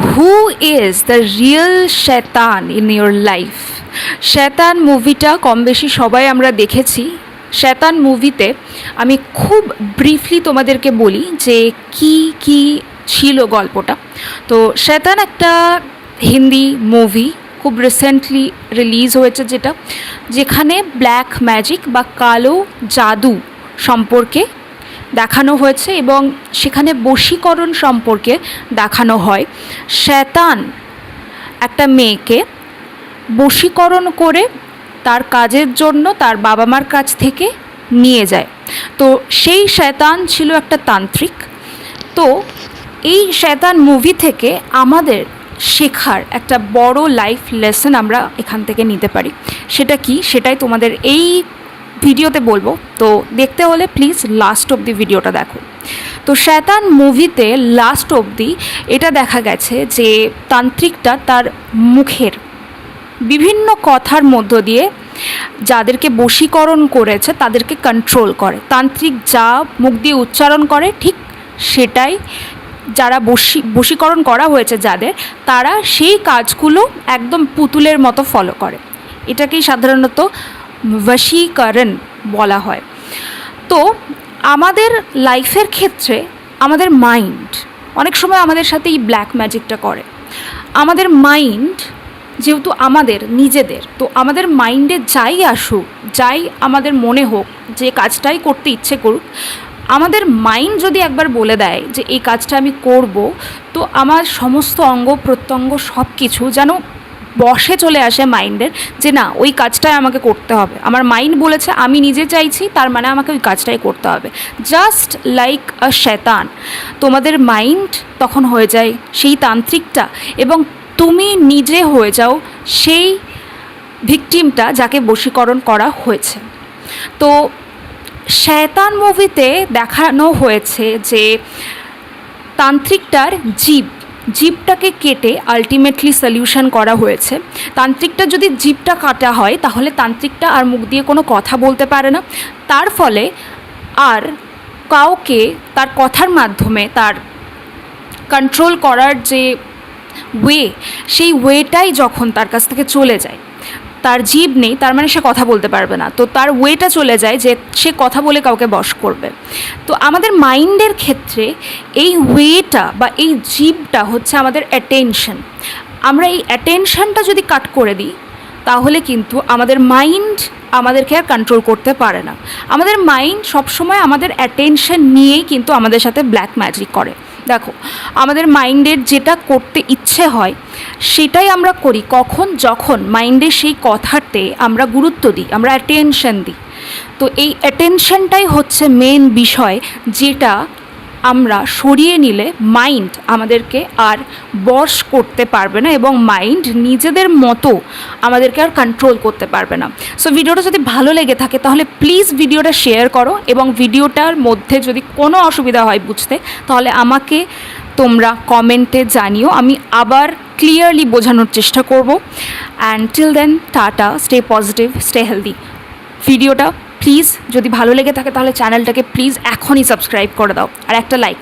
Who is the real শয়তান in your life? শয়তান মুভিটা কম বেশি সবাই আমরা দেখেছি। শয়তান মুভিতে আমি খুব ব্রিফলি তোমাদেরকে বলি যে কি কি ছিল গল্পটা। তো শয়তান একটা হিন্দি মুভি, খুব রিসেন্টলি রিলিজ হয়েছে, যেখানে ব্ল্যাক ম্যাজিক বা কালো জাদু সম্পর্কে দেখানো হয়েছে এবং সেখানে বশীকরণ সম্পর্কে দেখানো হয়। শয়তান একটা মেয়েকে বশীকরণ করে তার কাজের জন্য তার বাবা মার কাছ থেকে নিয়ে যায়। তো সেই শয়তান ছিল একটা তান্ত্রিক। তো এই শয়তান মুভি থেকে আমাদের শেখার একটা বড় লাইফ লেসন আমরা এখান থেকে নিতে পারি। সেটা কি, সেটাই তোমাদের এই ভিডিওতে বলবো। তো দেখতে হলে প্লিজ লাস্ট অবধি ভিডিওটা দেখো। তো শয়তান মুভিতে লাস্ট অবধি এটা দেখা গেছে যে তান্ত্রিকটা তার মুখের বিভিন্ন কথার মধ্য দিয়ে যাদেরকে বশীকরণ করেছে তাদেরকে কন্ট্রোল করে। তান্ত্রিক যা মুখ দিয়ে উচ্চারণ করে ঠিক সেটাই যারা বশীকরণ করা হয়েছে যাদের, তারা সেই কাজগুলো একদম পুতুলের মতো ফলো করে। এটাকেই সাধারণত বশীকরণ বলা হয়। তো আমাদের লাইফের ক্ষেত্রে আমাদের মাইন্ড অনেক সময় আমাদের সাথে এই ব্ল্যাক ম্যাজিকটা করে। আমাদের মাইন্ড যেহেতু আমাদের নিজেদের, তো আমাদের মাইন্ডে যাই আসুক, যাই আমাদের মনে হোক, যে কাজটাই করতে ইচ্ছে করুক, আমাদের মাইন্ড যদি একবার বলে দেয় যে এই কাজটা আমি করব, তো আমার সমস্ত অঙ্গ প্রত্যঙ্গ সব কিছু যেন বশে চলে আসে মাইন্ডের, যে না ওই কাজটাই আমাকে করতে হবে। আমার মাইন্ড বলেছে, আমি নিজে চাইছি, তার মানে আমাকে ওই কাজটাই করতে হবে। জাস্ট লাইক আ শয়তান, তোমাদের মাইন্ড তখন হয়ে যায় সেই তান্ত্রিকটা এবং তুমি নিজে হয়ে যাও সেই ভিকটিমটা যাকে বশীকরণ করা হয়েছে। তো শয়তান মুভিতে দেখানো হয়েছে যে তান্ত্রিকটার জিভটাকে কেটে আলটিমেটলি সলিউশন করা হয়েছে। তান্ত্রিকটা যদি জিভটা কাটা হয় তাহলে তান্ত্রিকটা আর মুখ দিয়ে কোনো কথা বলতে পারে না। তার ফলে আর কাউকে তার কথার মাধ্যমে তার কন্ট্রোল করার যে সেই ওয়েটাই যখন তার কাছ থেকে চলে যায়, তার জিভ নেই, তার মানে সে কথা বলতে পারবে না। তো তার ওয়েটা চলে যায় যে সে কথা বলে কাউকে বশ করবে। তো আমাদের মাইন্ডের ক্ষেত্রে এই ওয়েটা বা এই জিভটা হচ্ছে আমাদের অ্যাটেনশন। আমরা এই অ্যাটেনশনটা যদি কাট করে দিই তাহলে কিন্তু আমাদের মাইন্ড আমাদেরকে আর কন্ট্রোল করতে পারে না। আমাদের মাইন্ড সবসময় আমাদের অ্যাটেনশন নিয়েই কিন্তু আমাদের সাথে ব্ল্যাক ম্যাজিক করে। দেখো, আমাদের মাইন্ডের যেটা করতে ইচ্ছে হয় সেটাই আমরা করি যখন মাইন্ডের সেই কথাতে আমরা গুরুত্ব দিই, আমরা অ্যাটেনশন দিই। তো এই অ্যাটেনশনটাই হচ্ছে মেন বিষয়, যেটা আমরা সরিয়ে নিলে মাইন্ড আমাদেরকে আর বশ করতে পারবে না এবং মাইন্ড নিজেদের মতো আমাদেরকে আর কন্ট্রোল করতে পারবে না। সো ভিডিওটা যদি ভালো লেগে থাকে তাহলে প্লিজ ভিডিওটা শেয়ার করো এবং ভিডিওটার মধ্যে যদি কোনো অসুবিধা হয় বুঝতে, তাহলে আমাকে তোমরা কমেন্টে জানিও, আমি আবার ক্লিয়ারলি বোঝানোর চেষ্টা করব। And till then, tata, stay positive, stay healthy. ভিডিওটা প্লিজ যদি ভালো লেগে থাকে তাহলে চ্যানেলটাকে প্লিজ এখনই সাবস্ক্রাইব করে দাও আর একটা লাইক।